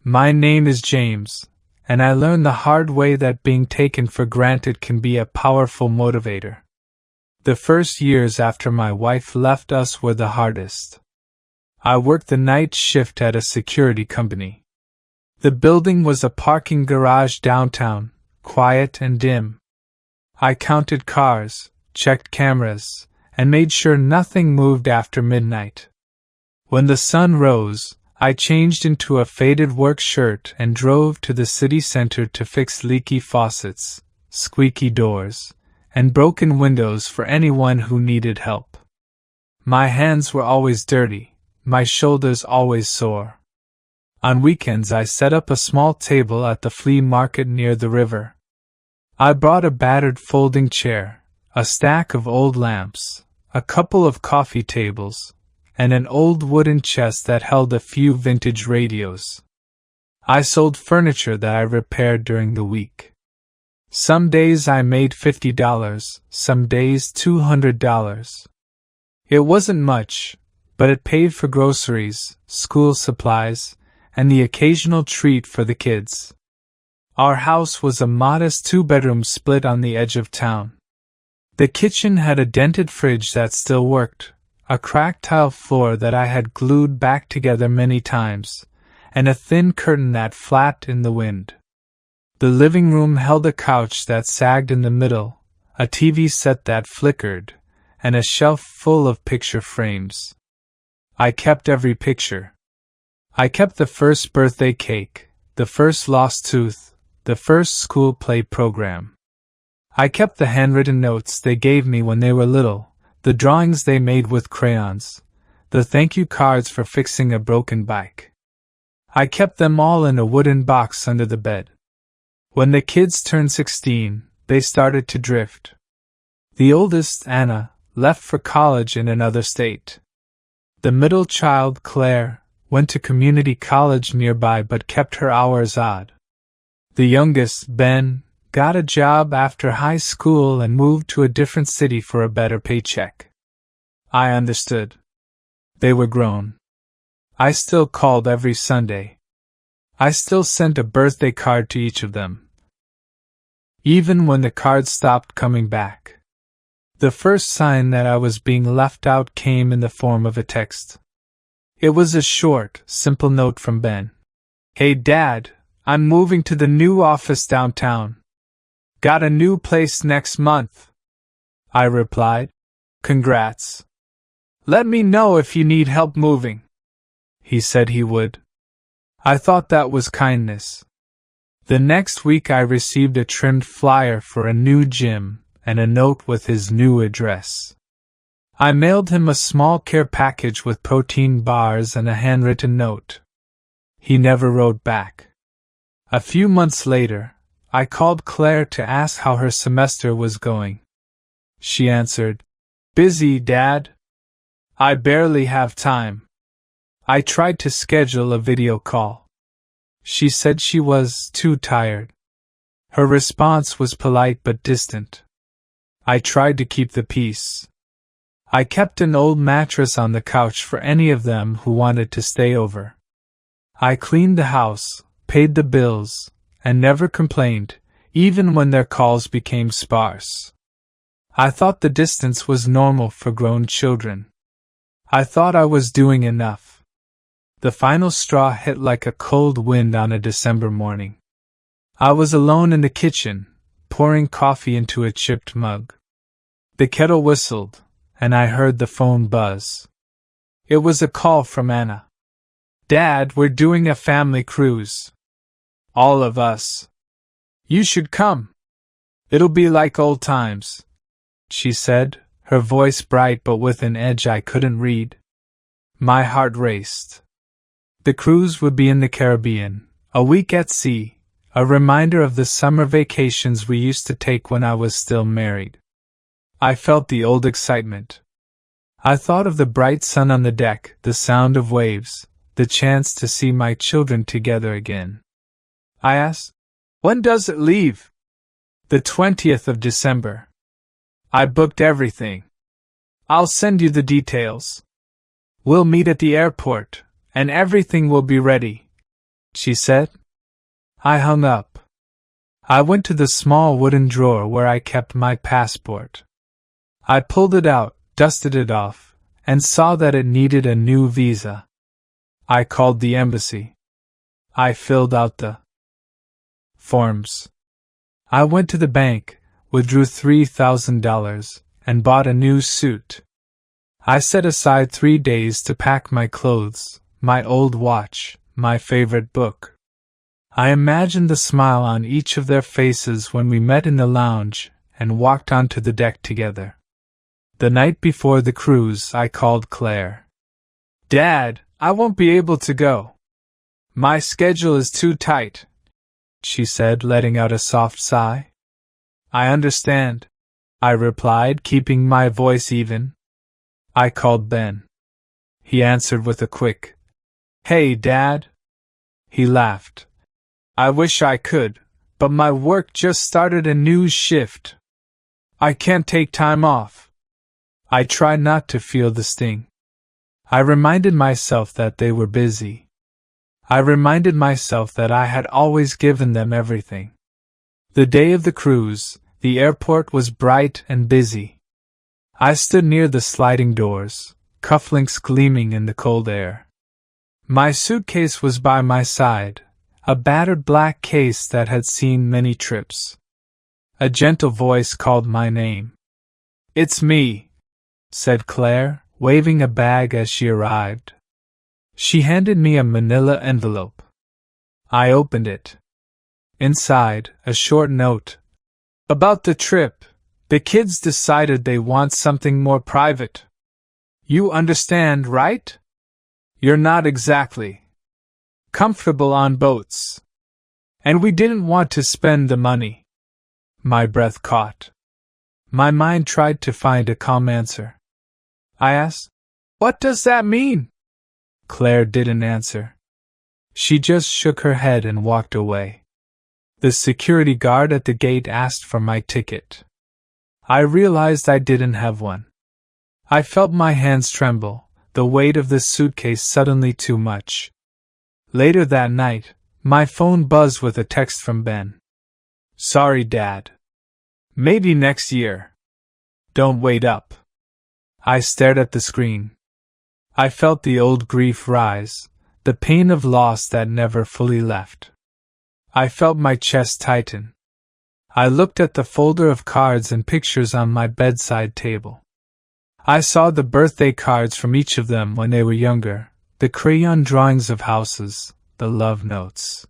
My name is James, and I learned the hard way that being taken for granted can be a powerful motivator. The first years after my wife left us were the hardest. I worked the night shift at a security company. The building was a parking garage downtown, quiet and dim. I counted cars, checked cameras, and made sure nothing moved after midnight. When the sun rose, I changed into a faded work shirt and drove to the city center to fix leaky faucets, squeaky doors, and broken windows for anyone who needed help. My hands were always dirty, my shoulders always sore. On weekends I set up a small table at the flea market near the river. I brought a battered folding chair, a stack of old lamps, a couple of coffee tables, and an old wooden chest that held a few vintage radios. I sold furniture that I repaired during the week. Some days I made $50, some days $200. It wasn't much, but it paid for groceries, school supplies, and the occasional treat for the kids. Our house was a modest two-bedroom split on the edge of town. The kitchen had a dented fridge that still worked, a cracked tile floor that I had glued back together many times, and a thin curtain that flapped in the wind. The living room held a couch that sagged in the middle, a TV set that flickered, and a shelf full of picture frames. I kept every picture. I kept the first birthday cake, the first lost tooth, the first school play program. I kept the handwritten notes they gave me when they were little, the drawings they made with crayons, the thank you cards for fixing a broken bike. I kept them all in a wooden box under the bed. When the kids turned 16, they started to drift. The oldest, Anna, left for college in another state. The middle child, Claire, went to community college nearby but kept her hours odd. The youngest, Ben, got a job after high school and moved to a different city for a better paycheck. I understood. They were grown. I still called every Sunday. I still sent a birthday card to each of them. Even when the cards stopped coming back. The first sign that I was being left out came in the form of a text. It was a short, simple note from Ben. Hey Dad, I'm moving to the new office downtown. Got a new place next month. I replied, Congrats. Let me know if you need help moving. He said he would. I thought that was kindness. The next week I received a trimmed flyer for a new gym and a note with his new address. I mailed him a small care package with protein bars and a handwritten note. He never wrote back. A few months later, I called Claire to ask how her semester was going. She answered, Busy, Dad. I barely have time. I tried to schedule a video call. She said she was too tired. Her response was polite but distant. I tried to keep the peace. I kept an old mattress on the couch for any of them who wanted to stay over. I cleaned the house, paid the bills, and never complained, even when their calls became sparse. I thought the distance was normal for grown children. I thought I was doing enough. The final straw hit like a cold wind on a December morning. I was alone in the kitchen, pouring coffee into a chipped mug. The kettle whistled, and I heard the phone buzz. It was a call from Anna. Dad, we're doing a family cruise. All of us. You should come. It'll be like old times, she said, her voice bright but with an edge I couldn't read. My heart raced. The cruise would be in the Caribbean, a week at sea, a reminder of the summer vacations we used to take when I was still married. I felt the old excitement. I thought of the bright sun on the deck, the sound of waves, the chance to see my children together again. I asked, When does it leave? The 20th of December. I booked everything. I'll send you the details. We'll meet at the airport, and everything will be ready. she said. I hung up. I went to the small wooden drawer where I kept my passport. I pulled it out, dusted it off, and saw that it needed a new visa. I called the embassy. I filled out the forms. I went to the bank, withdrew $3,000, and bought a new suit. I set aside 3 days to pack my clothes, my old watch, my favorite book. I imagined the smile on each of their faces when we met in the lounge and walked onto the deck together. The night before the cruise, I called Claire. "Dad, I won't be able to go. My schedule is too tight," she said, letting out a soft sigh. "I understand," I replied, keeping my voice even. I called Ben. He answered with a quick, "Hey, Dad." He laughed. "I wish I could, but my work just started a new shift. I can't take time off." I tried not to feel the sting. I reminded myself that they were busy. I reminded myself that I had always given them everything. The day of the cruise, the airport was bright and busy. I stood near the sliding doors, cufflinks gleaming in the cold air. My suitcase was by my side, a battered black case that had seen many trips. A gentle voice called my name. "It's me," said Claire, waving a bag as she arrived. She handed me a manila envelope. I opened it. Inside, a short note. "About the trip. The kids decided they want something more private. You understand, right? You're not exactly comfortable on boats. And we didn't want to spend the money." My breath caught. My mind tried to find a calm answer. I asked, "What does that mean?" Claire didn't answer. She just shook her head and walked away. The security guard at the gate asked for my ticket. I realized I didn't have one. I felt my hands tremble, the weight of the suitcase suddenly too much. Later that night, my phone buzzed with a text from Ben. "Sorry, Dad. Maybe next year. Don't wait up." I stared at the screen. I felt the old grief rise, the pain of loss that never fully left. I felt my chest tighten. I looked at the folder of cards and pictures on my bedside table. I saw the birthday cards from each of them when they were younger, the crayon drawings of houses, the love notes.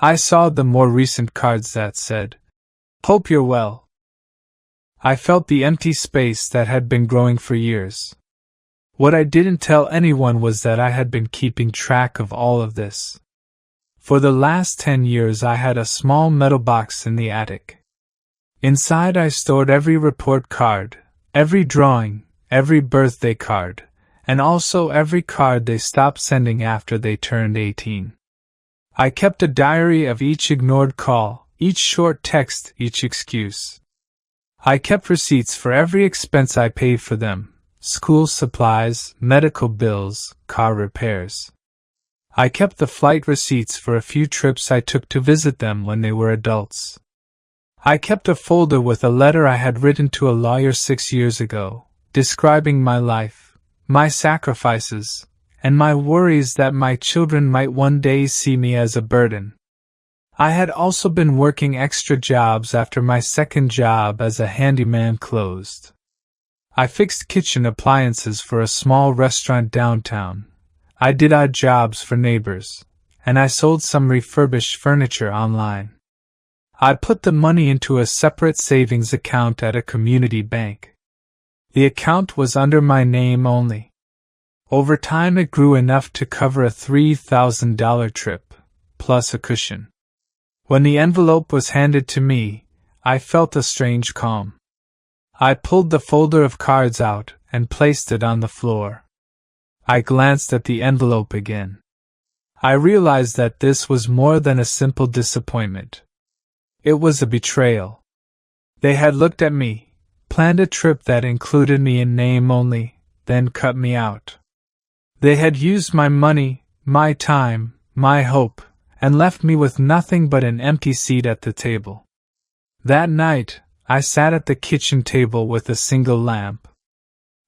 I saw the more recent cards that said, "Hope you're well." I felt the empty space that had been growing for years. What I didn't tell anyone was that I had been keeping track of all of this. For the last 10 years I had a small metal box in the attic. Inside I stored every report card, every drawing, every birthday card, and also every card they stopped sending after they turned 18. I kept a diary of each ignored call, each short text, each excuse. I kept receipts for every expense I paid for them, school supplies, medical bills, car repairs. I kept the flight receipts for a few trips I took to visit them when they were adults. I kept a folder with a letter I had written to a lawyer 6 years ago, describing my life, my sacrifices, and my worries that my children might one day see me as a burden. I had also been working extra jobs after my second job as a handyman closed. I fixed kitchen appliances for a small restaurant downtown. I did odd jobs for neighbors, and I sold some refurbished furniture online. I put the money into a separate savings account at a community bank. The account was under my name only. Over time it grew enough to cover a $3,000 trip, plus a cushion. When the envelope was handed to me, I felt a strange calm. I pulled the folder of cards out and placed it on the floor. I glanced at the envelope again. I realized that this was more than a simple disappointment. It was a betrayal. They had looked at me, planned a trip that included me in name only, then cut me out. They had used my money, my time, my hope, and left me with nothing but an empty seat at the table. That night, I sat at the kitchen table with a single lamp.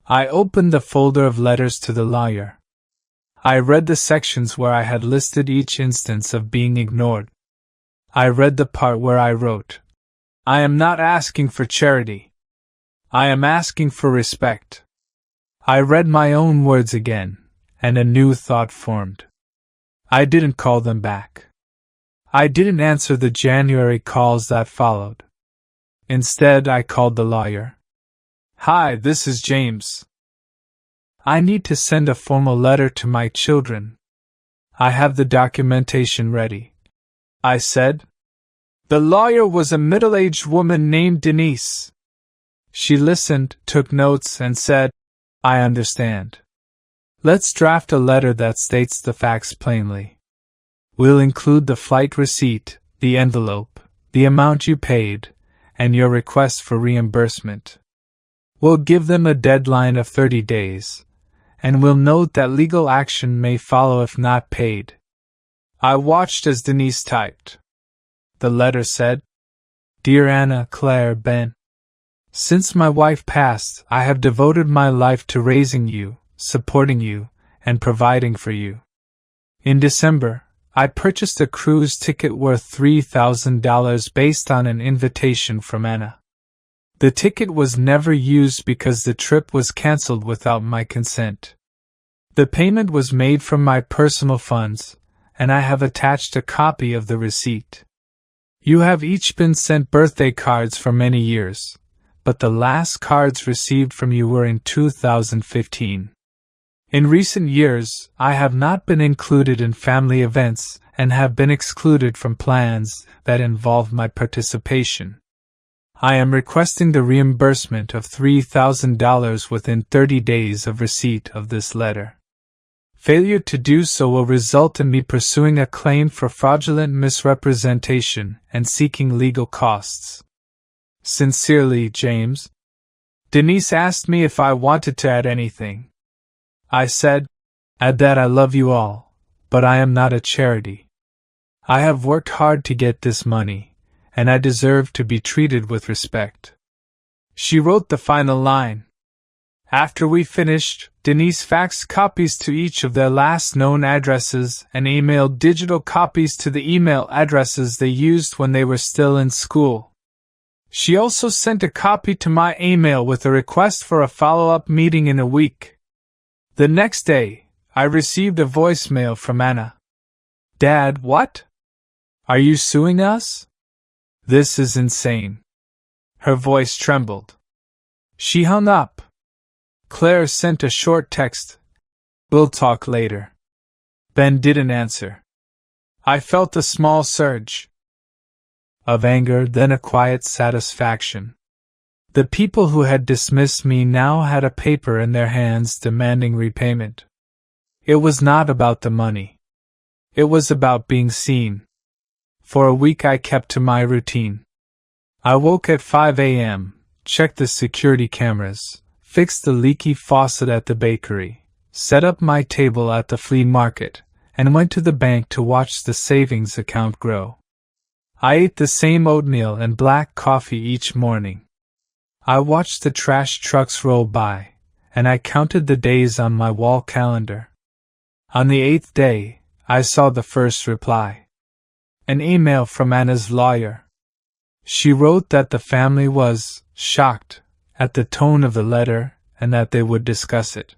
I opened the folder of letters to the lawyer. I read the sections where I had listed each instance of being ignored. I read the part where I wrote, "I am not asking for charity. I am asking for respect." I read my own words again, and a new thought formed. I didn't call them back. I didn't answer the January calls that followed. Instead, I called the lawyer. "Hi, this is James. I need to send a formal letter to my children. I have the documentation ready," I said. The lawyer was a middle-aged woman named Denise. She listened, took notes, and said, "I understand. Let's draft a letter that states the facts plainly. We'll include the flight receipt, the envelope, the amount you paid, and your request for reimbursement. We'll give them a deadline of 30 days, and we'll note that legal action may follow if not paid." I watched as Denise typed. The letter said, "Dear Anna, Claire, Ben. Since my wife passed, I have devoted my life to raising you, supporting you, and providing for you. In December, I purchased a cruise ticket worth $3,000 based on an invitation from Anna. The ticket was never used because the trip was canceled without my consent. The payment was made from my personal funds, and I have attached a copy of the receipt. You have each been sent birthday cards for many years, but the last cards received from you were in 2015. In recent years, I have not been included in family events and have been excluded from plans that involve my participation. I am requesting the reimbursement of $3,000 within 30 days of receipt of this letter. Failure to do so will result in me pursuing a claim for fraudulent misrepresentation and seeking legal costs. Sincerely, James." Denise asked me if I wanted to add anything. I said, "Add that I love you all, but I am not a charity. I have worked hard to get this money, and I deserve to be treated with respect." She wrote the final line. After we finished, Denise faxed copies to each of their last known addresses and emailed digital copies to the email addresses they used when they were still in school. She also sent a copy to my email with a request for a follow-up meeting in a week. The next day, I received a voicemail from Anna. "Dad, what? Are you suing us? This is insane." Her voice trembled. She hung up. Claire sent a short text. "We'll talk later." Ben didn't answer. I felt a small surge of anger, then a quiet satisfaction. The people who had dismissed me now had a paper in their hands demanding repayment. It was not about the money. It was about being seen. For a week I kept to my routine. I woke at 5 a.m., checked the security cameras, fixed the leaky faucet at the bakery, set up my table at the flea market, and went to the bank to watch the savings account grow. I ate the same oatmeal and black coffee each morning. I watched the trash trucks roll by, and I counted the days on my wall calendar. On the 8th day, I saw the first reply. An email from Anna's lawyer. She wrote that the family was shocked at the tone of the letter and that they would discuss it.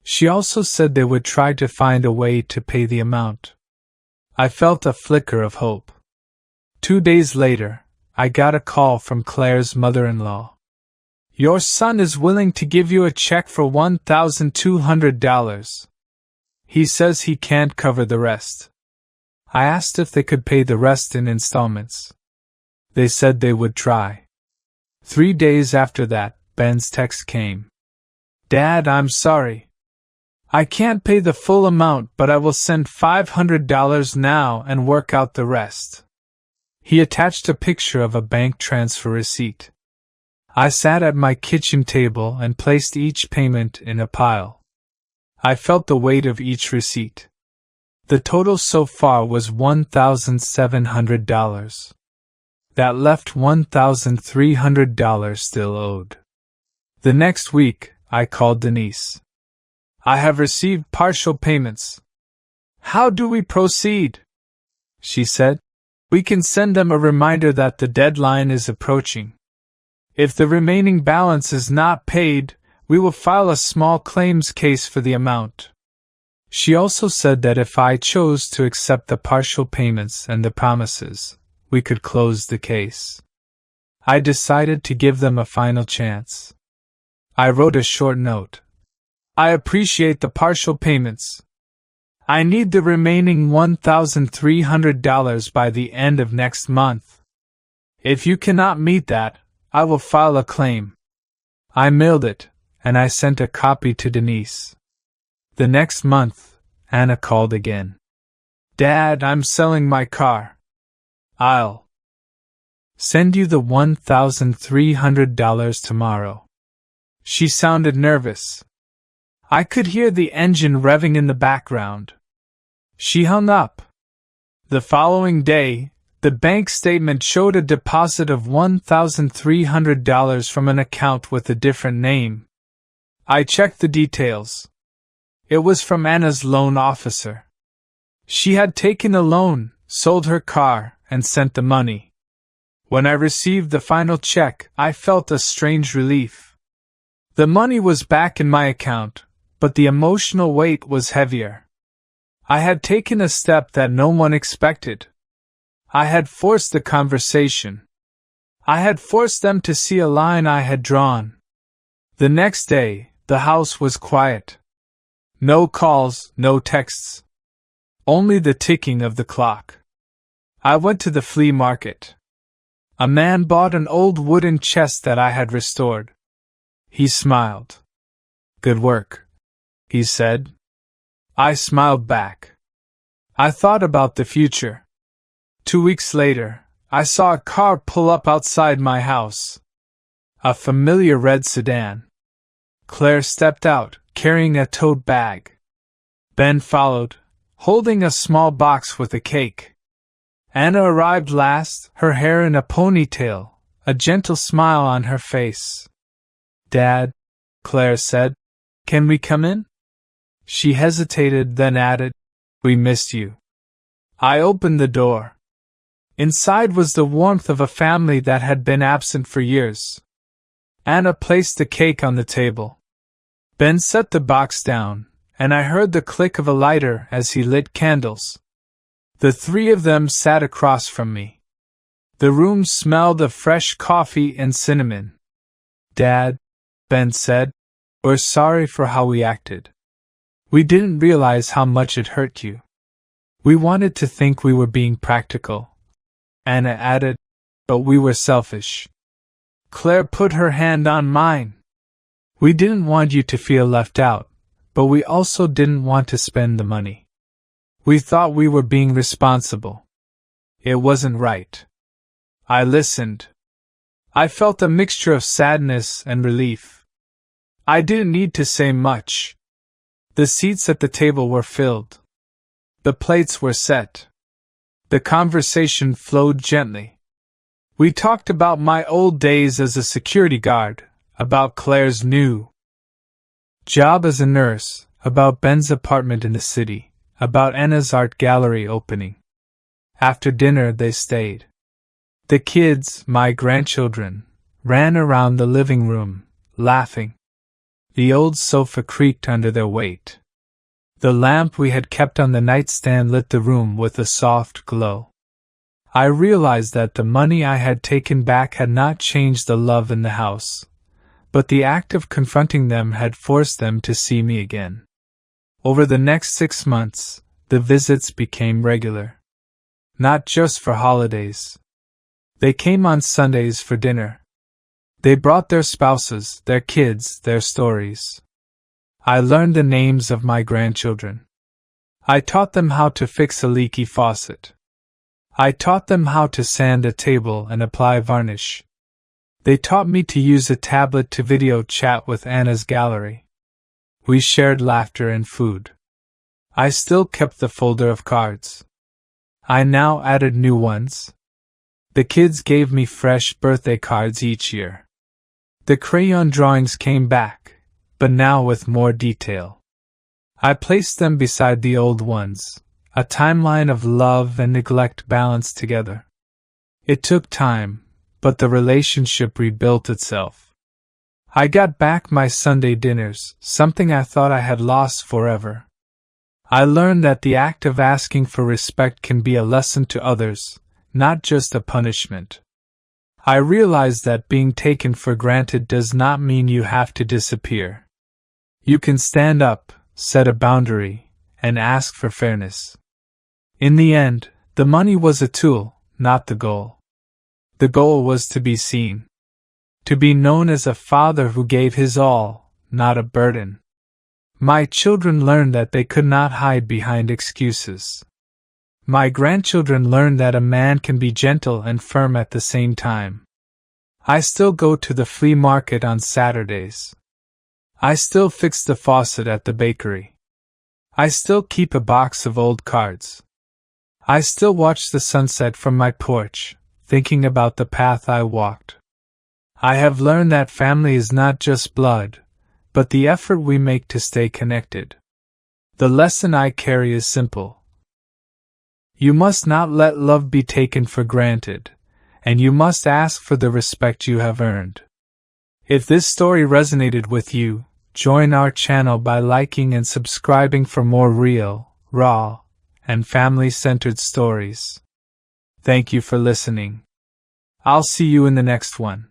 She also said they would try to find a way to pay the amount. I felt a flicker of hope. 2 days later, I got a call from Claire's mother-in-law. "Your son is willing to give you a check for $1,200. He says he can't cover the rest." I asked if they could pay the rest in installments. They said they would try. 3 days after that, Ben's text came. "Dad, I'm sorry. I can't pay the full amount, but I will send $500 now and work out the rest." He attached a picture of a bank transfer receipt. I sat at my kitchen table and placed each payment in a pile. I felt the weight of each receipt. The total so far was $1,700. That left $1,300 still owed. The next week, I called Denise. I have received partial payments. How do we proceed? She said. We can send them a reminder that the deadline is approaching. If the remaining balance is not paid, we will file a small claims case for the amount. She also said that if I chose to accept the partial payments and the promises, we could close the case. I decided to give them a final chance. I wrote a short note. I appreciate the partial payments. I need the remaining $1,300 by the end of next month. If you cannot meet that, I will file a claim. I mailed it, and I sent a copy to Denise. The next month, Anna called again. Dad, I'm selling my car. I'll send you the $1,300 tomorrow. She sounded nervous. I could hear the engine revving in the background. She hung up. The following day, the bank statement showed a deposit of $1,300 from an account with a different name. I checked the details. It was from Anna's loan officer. She had taken a loan, sold her car, and sent the money. When I received the final check, I felt a strange relief. The money was back in my account, but the emotional weight was heavier. I had taken a step that no one expected. I had forced the conversation. I had forced them to see a line I had drawn. The next day, the house was quiet. No calls, no texts. Only the ticking of the clock. I went to the flea market. A man bought an old wooden chest that I had restored. He smiled. Good work, he said. I smiled back. I thought about the future. 2 weeks later, I saw a car pull up outside my house. A familiar red sedan. Claire stepped out, carrying a tote bag. Ben followed, holding a small box with a cake. Anna arrived last, her hair in a ponytail, a gentle smile on her face. Dad, Claire said, can we come in? She hesitated, then added, we missed you. I opened the door. Inside was the warmth of a family that had been absent for years. Anna placed the cake on the table. Ben set the box down, and I heard the click of a lighter as he lit candles. The three of them sat across from me. The room smelled of fresh coffee and cinnamon. Dad, Ben said, we're sorry for how we acted. We didn't realize how much it hurt you. We wanted to think we were being practical. Anna added, but we were selfish. Claire put her hand on mine. We didn't want you to feel left out, but we also didn't want to spend the money. We thought we were being responsible. It wasn't right. I listened. I felt a mixture of sadness and relief. I didn't need to say much. The seats at the table were filled. The plates were set. The conversation flowed gently. We talked about my old days as a security guard, about Claire's new job as a nurse, about Ben's apartment in the city, about Anna's art gallery opening. After dinner they stayed. The kids, my grandchildren, ran around the living room, laughing. The old sofa creaked under their weight. The lamp we had kept on the nightstand lit the room with a soft glow. I realized that the money I had taken back had not changed the love in the house, but the act of confronting them had forced them to see me again. Over the next 6 months, the visits became regular. Not just for holidays. They came on Sundays for dinner. They brought their spouses, their kids, their stories. I learned the names of my grandchildren. I taught them how to fix a leaky faucet. I taught them how to sand a table and apply varnish. They taught me to use a tablet to video chat with Anna's gallery. We shared laughter and food. I still kept the folder of cards. I now added new ones. The kids gave me fresh birthday cards each year. The crayon drawings came back, but now with more detail. I placed them beside the old ones, a timeline of love and neglect balanced together. It took time, but the relationship rebuilt itself. I got back my Sunday dinners, something I thought I had lost forever. I learned that the act of asking for respect can be a lesson to others, not just a punishment. I realized that being taken for granted does not mean you have to disappear. You can stand up, set a boundary, and ask for fairness. In the end, the money was a tool, not the goal. The goal was to be seen. To be known as a father who gave his all, not a burden. My children learned that they could not hide behind excuses. My grandchildren learned that a man can be gentle and firm at the same time. I still go to the flea market on Saturdays. I still fix the faucet at the bakery. I still keep a box of old cards. I still watch the sunset from my porch, thinking about the path I walked. I have learned that family is not just blood, but the effort we make to stay connected. The lesson I carry is simple. You must not let love be taken for granted, and you must ask for the respect you have earned. If this story resonated with you, join our channel by liking and subscribing for more real, raw, and family-centered stories. Thank you for listening. I'll see you in the next one.